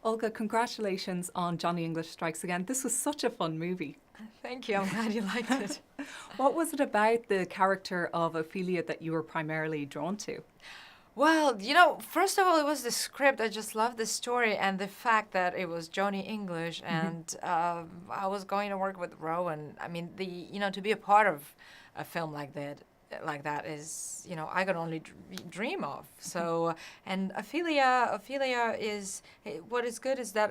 Olga, congratulations on Johnny English Strikes Again. This was such a fun movie. Thank you. I'm glad you liked it. What was it about the character of Ophelia that you were primarily drawn to? Well, first of all, it was the script. I just loved the story and the fact that it was Johnny English, and I was going to work with Rowan. I mean, to be a part of a film like that is, I could only dream of. So, and Ophelia is what is good is that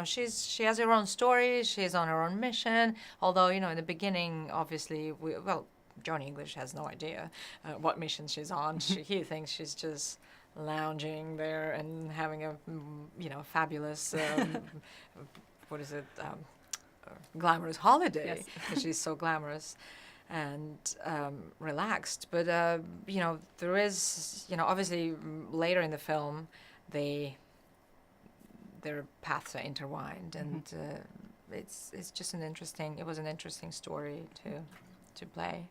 she has her own story. She's on her own mission. Although, in the beginning, obviously, Johnny English has no idea what mission she's on. He thinks she's just lounging there and having a, fabulous, what is it, glamorous holiday. Yes. Because she's so glamorous and relaxed. But, there is, obviously later in the film, their paths are intertwined. And it's just it was an interesting story to play.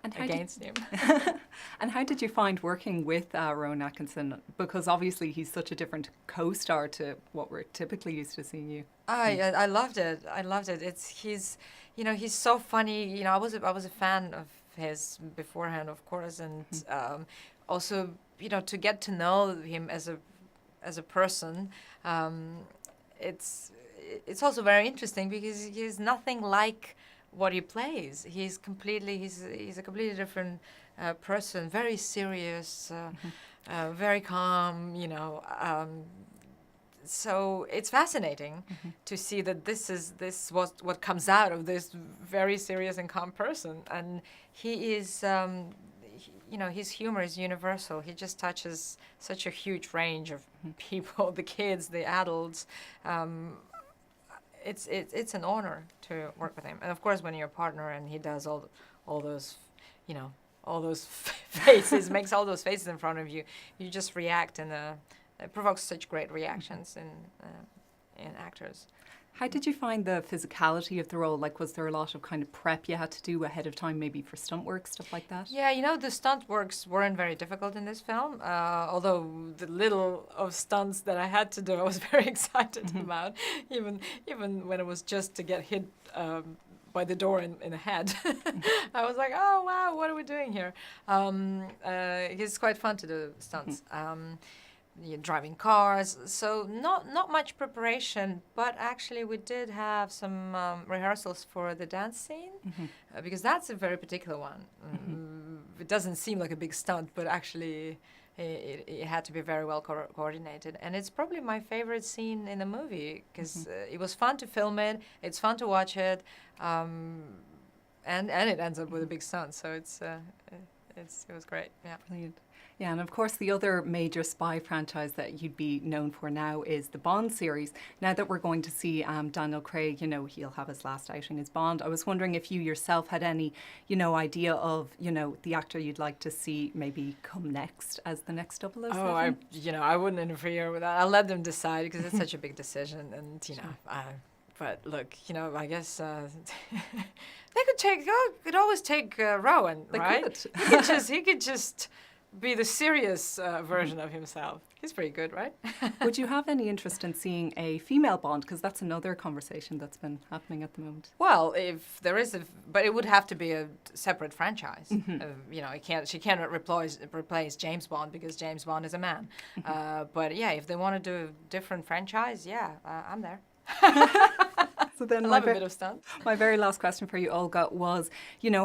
And Against him. And how did you find working with Rowan Atkinson? Because obviously he's such a different co-star to what we're typically used to seeing you. I loved it. He's so funny. I was a fan of his beforehand, of course, and also to get to know him as a person. It's also very interesting because he's nothing like what he plays. He's a completely different person, very serious, very calm, so it's fascinating to see that this was what comes out of this very serious and calm person. And he is, his humor is universal. He just touches such a huge range of people, the kids, the adults. It's an honor to work with him, and of course when you're a partner and he does all those, all those faces, makes all those faces in front of you, you just react, and it provokes such great reactions in actors. How did you find the physicality of the role? Like, was there a lot of kind of prep you had to do ahead of time, maybe for stunt work, stuff like that? Yeah, the stunt works weren't very difficult in this film, although the little of stunts that I had to do, I was very excited about, even when it was just to get hit by the door in the head. I was like, oh, wow, what are we doing here? It's quite fun to do stunts. Driving cars, so not much preparation, but actually we did have some rehearsals for the dance scene, because that's a very particular one. It doesn't seem like a big stunt, but actually it had to be very well coordinated, and it's probably my favorite scene in the movie because it was fun to film it, it's fun to watch it, and it ends up with a big stunt, so it was great. Yeah. Brilliant. Yeah, and of course the other major spy franchise that you'd be known for now is the Bond series. Now that we're going to see Daniel Craig, he'll have his last outing as Bond. I was wondering if you yourself had any, idea of, the actor you'd like to see maybe come next as the next 007? Oh, I wouldn't interfere with that. I'll let them decide because it's such a big decision, and but look, I guess they could always take Rowan, right? He could just be the serious version of himself. He's pretty good, right? Would you have any interest in seeing a female Bond? Because that's another conversation that's been happening at the moment. Well, if there is but it would have to be a separate franchise. She can't replace James Bond because James Bond is a man. But yeah, if they want to do a different franchise, I'm there. So then I love a bit of stunt. My very last question for you, Olga, was,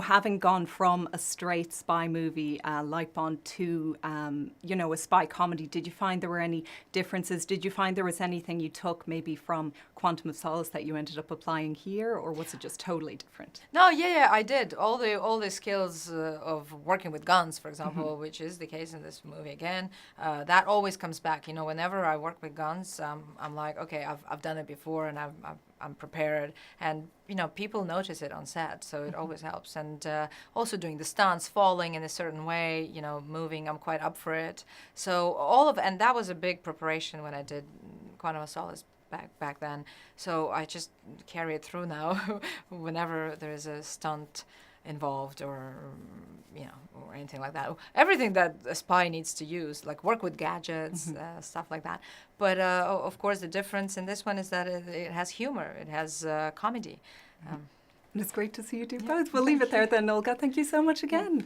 having gone from a straight spy movie like Bond to, a spy comedy, did you find there were any differences? Did you find there was anything you took maybe from Quantum of Solace that you ended up applying here, or was it just totally different? No, yeah, I did. All the skills of working with guns, for example, which is the case in this movie again, that always comes back. Whenever I work with guns, I'm like, okay, I've done it before, and I'm prepared, and people notice it on set, so it always helps. And also doing the stunts, falling in a certain way, moving, I'm quite up for it. So and that was a big preparation when I did Quantum of Solace back then. So I just carry it through now. Whenever there's a stunt involved, or or anything like that. Everything that a spy needs to use, like work with gadgets, stuff like that. But of course, the difference in this one is that it has humor, it has comedy. And it's great to see you do both. We'll leave it there then, Olga. Thank you so much again.